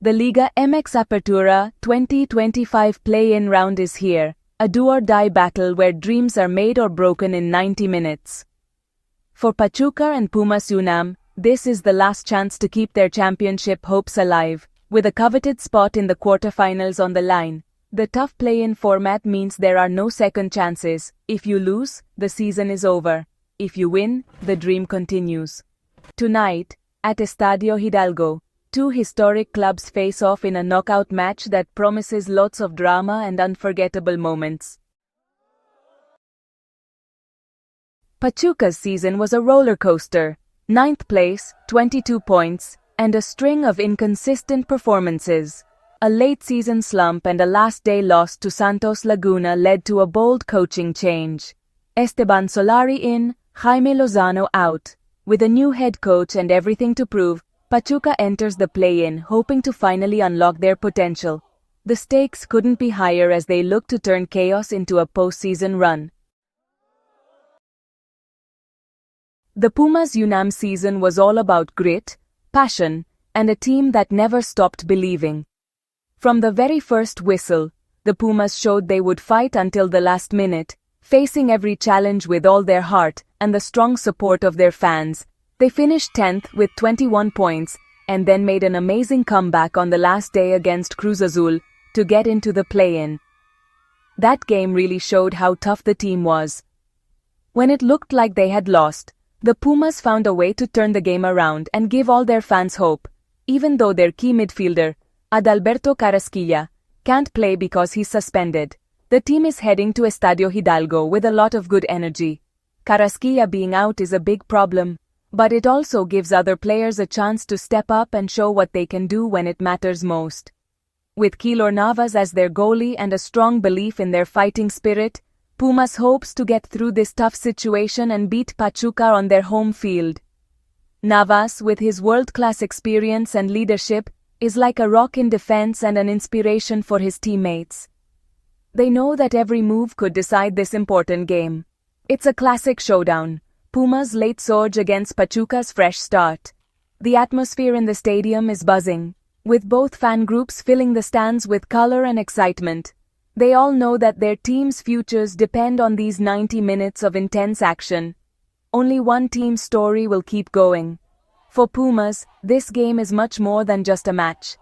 The Liga MX Apertura 2025 play-in round is here, a do-or-die battle where dreams are made or broken in 90 minutes. For Pachuca and Pumasunam, this is the last chance to keep their championship hopes alive, with a coveted spot in the quarterfinals on the line. The tough play-in format means there are no second chances. If you lose, the season is over. If you win, the dream continues. Tonight, at Estadio Hidalgo, two historic clubs face off in a knockout match that promises lots of drama and unforgettable moments. Pachuca's season was a roller coaster. 9th place, 22 points, and a string of inconsistent performances. A late-season slump and a last-day loss to Santos Laguna led to a bold coaching change. Esteban Solari in, Jaime Lozano out. With a new head coach and everything to prove, Pachuca enters the play-in, hoping to finally unlock their potential. The stakes couldn't be higher as they look to turn chaos into a postseason run. The pumasvs season was all about grit, passion, and a team that never stopped believing. From the very first whistle, the Pumas showed they would fight until the last minute, facing every challenge with all their heart and the strong support of their fans. They finished 10th with 21 points and then made an amazing comeback on the last day against Cruz Azul to get into the play-in. That game really showed how tough the team was. When it looked like they had lost, the Pumas found a way to turn the game around and give all their fans hope, even though their key midfielder, Adalberto Carrasquilla, can't play because he's suspended. The team is heading to Estadio Hidalgo with a lot of good energy. Carrasquilla being out is a big problem, but it also gives other players a chance to step up and show what they can do when it matters most. With Keylor Navas as their goalie and a strong belief in their fighting spirit, Pumas hopes to get through this tough situation and beat Pachuca on their home field. Navas, with his world-class experience and leadership, is like a rock in defense and an inspiration for his teammates. They know that every move could decide this important game. It's a classic showdown. Pumas' late surge against Pachuca's fresh start. The atmosphere in the stadium is buzzing, with both fan groups filling the stands with color and excitement. They all know that their team's futures depend on these 90 minutes of intense action. Only one team's story will keep going. For Pumas, this game is much more than just a match.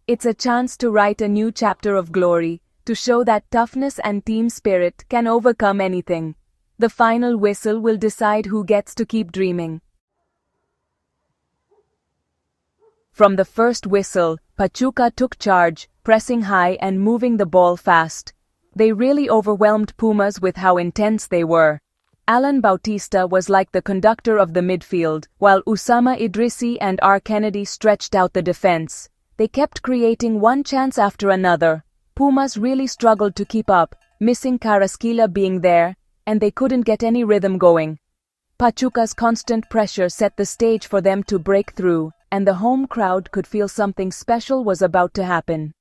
It's a chance to write a new chapter of glory, to show that toughness and team spirit can overcome anything. The final whistle will decide who gets to keep dreaming. From the first whistle, Pachuca took charge, pressing high and moving the ball fast. They really overwhelmed Pumas with how intense they were. Alan Bautista was like the conductor of the midfield, while Usama Idrissi and R. Kennedy stretched out the defense. They kept creating one chance after another. Pumas really struggled to keep up, missing Carrasquilla being there, and they couldn't get any rhythm going. Pachuca's constant pressure set the stage for them to break through, and the home crowd could feel something special was about to happen.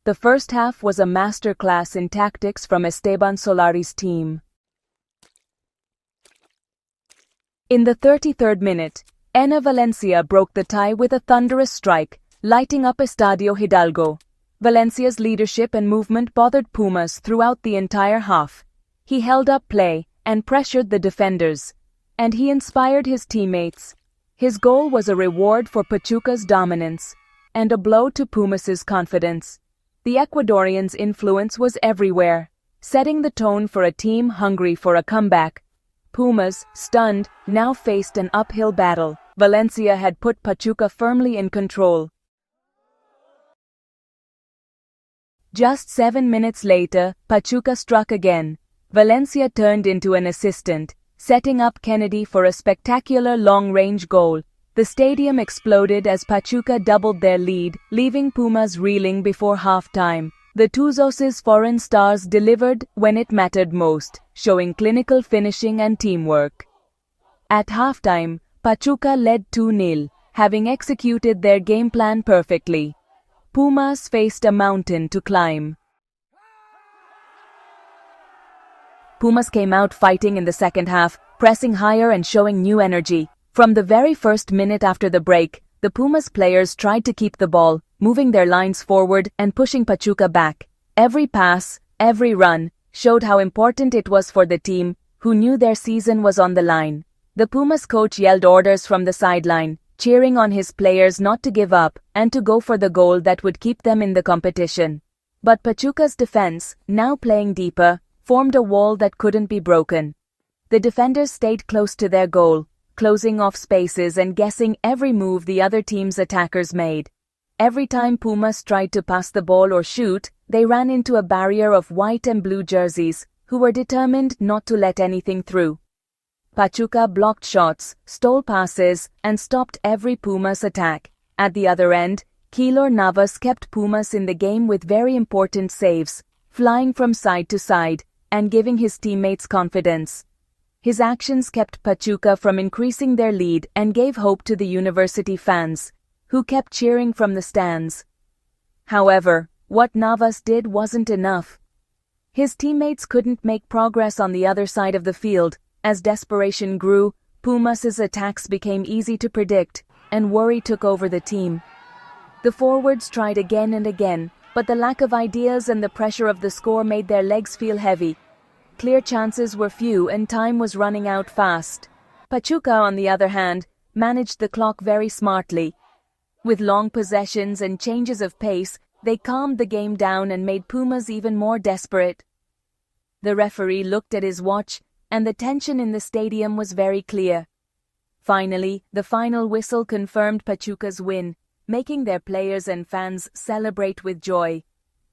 The first half was a masterclass in tactics from Esteban Solari's team. In the 33rd minute, Ena Valencia broke the tie with a thunderous strike, lighting up Estadio Hidalgo. Valencia's leadership and movement bothered Pumas throughout the entire half. He held up play and pressured the defenders, and he inspired his teammates. His goal was a reward for Pachuca's dominance, and a blow to Pumas's confidence. The Ecuadorians' influence was everywhere, setting the tone for a team hungry for a comeback. Pumas, stunned, now faced an uphill battle. Valencia had put Pachuca firmly in control. Just 7 minutes later, Pachuca struck again. Valencia turned into an assistant, setting up Kennedy for a spectacular long-range goal. The stadium exploded as Pachuca doubled their lead, leaving Pumas reeling before halftime. The Tuzos' foreign stars delivered when it mattered most, showing clinical finishing and teamwork. At halftime, Pachuca led 2-0, having executed their game plan perfectly. Pumas faced a mountain to climb. Pumas came out fighting in the second half, pressing higher and showing new energy. From the very first minute after the break, The Pumas players tried to keep the ball, moving their lines forward and pushing Pachuca back. Every pass, every run, showed how important it was for the team, who knew their season was on the line. The Pumas coach yelled orders from the sideline, cheering on his players not to give up and to go for the goal that would keep them in the competition. But Pachuca's defense, now playing deeper, formed a wall that couldn't be broken. The defenders stayed close to their goal, closing off spaces and guessing every move the other team's attackers made. Every time Pumas tried to pass the ball or shoot, they ran into a barrier of white and blue jerseys, who were determined not to let anything through. Pachuca blocked shots, stole passes, and stopped every Pumas attack. At the other end, Keylor Navas kept Pumas in the game with very important saves, flying from side to side, and giving his teammates confidence. His actions kept Pachuca from increasing their lead and gave hope to the university fans, who kept cheering from the stands. However, what Navas did wasn't enough. His teammates couldn't make progress on the other side of the field. As desperation grew, Pumas' attacks became easy to predict, and worry took over the team. The forwards tried again and again, but the lack of ideas and the pressure of the score made their legs feel heavy. Clear chances were few and time was running out fast. Pachuca, on the other hand, managed the clock very smartly. With long possessions and changes of pace, they calmed the game down and made Pumas even more desperate. The referee looked at his watch, and the tension in the stadium was very clear. Finally, the final whistle confirmed Pachuca's win, making their players and fans celebrate with joy.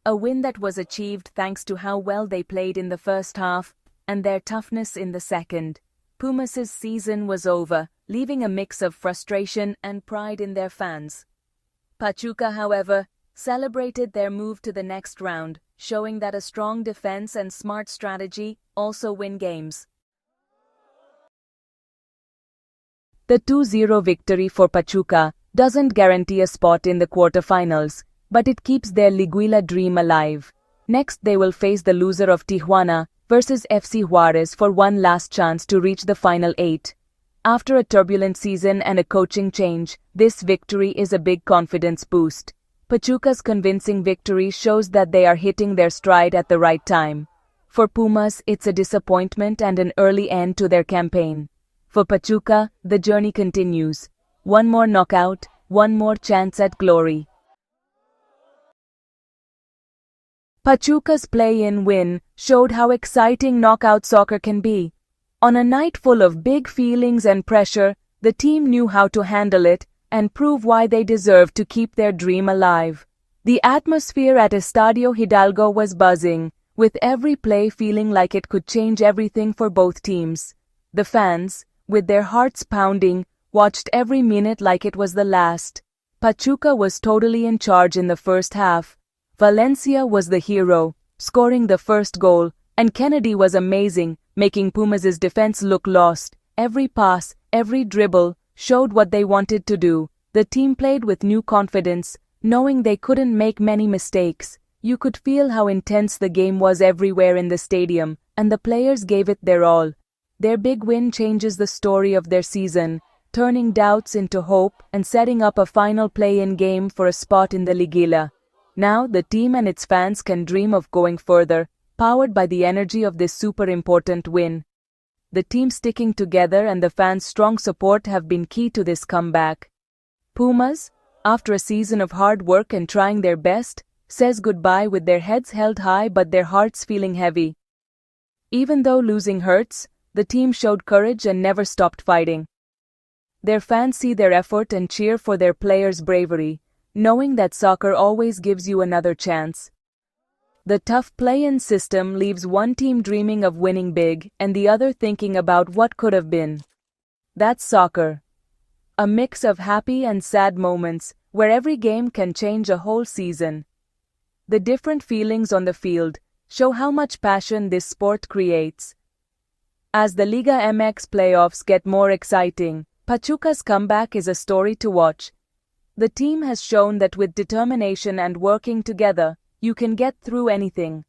A win that was achieved thanks to how well they played in the first half and their toughness in the second. Pumas' season was over, leaving a mix of frustration and pride in their fans. Pachuca, however, celebrated their move to the next round, showing that a strong defense and smart strategy also win games. The 2-0 victory for Pachuca doesn't guarantee a spot in the quarterfinals, but it keeps their Liguilla dream alive. Next, they will face the loser of Tijuana versus FC Juarez for one last chance to reach the final 8. After a turbulent season and a coaching change, this victory is a big confidence boost. Pachuca's convincing victory shows that they are hitting their stride at the right time. For Pumas, it's a disappointment and an early end to their campaign. For Pachuca, the journey continues. One more knockout, one more chance at glory. Pachuca's play-in win showed how exciting knockout soccer can be. On a night full of big feelings and pressure, the team knew how to handle it and prove why they deserved to keep their dream alive. The atmosphere at Estadio Hidalgo was buzzing, with every play feeling like it could change everything for both teams. The fans, with their hearts pounding, watched every minute like it was the last. Pachuca was totally in charge in the first half. Valencia was the hero, scoring the first goal, and Kennedy was amazing, making Pumas' defense look lost. Every pass, every dribble, showed what they wanted to do. The team played with new confidence, knowing they couldn't make many mistakes. You could feel how intense the game was everywhere in the stadium, and the players gave it their all. Their big win changes the story of their season, turning doubts into hope and setting up a final play-in game for a spot in the Liguilla. Now, the team and its fans can dream of going further, powered by the energy of this super important win. The team sticking together and the fans' strong support have been key to this comeback. Pumas, after a season of hard work and trying their best, says goodbye with their heads held high but their hearts feeling heavy. Even though losing hurts, the team showed courage and never stopped fighting. Their fans see their effort and cheer for their players' bravery, knowing that soccer always gives you another chance. The tough play-in system leaves one team dreaming of winning big and the other thinking about what could have been. That's soccer. A mix of happy and sad moments, where every game can change a whole season. The different feelings on the field show how much passion this sport creates. As the Liga MX playoffs get more exciting, Pachuca's comeback is a story to watch. The team has shown that with determination and working together, you can get through anything.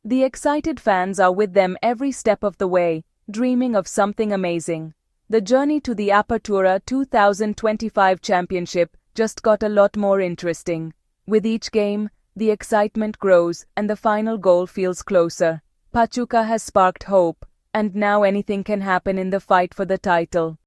The excited fans are with them every step of the way, dreaming of something amazing. the journey to the Apertura 2025 championship just got a lot more interesting. With each game, the excitement grows and the final goal feels closer. Pachuca has sparked hope, and now anything can happen in the fight for the title.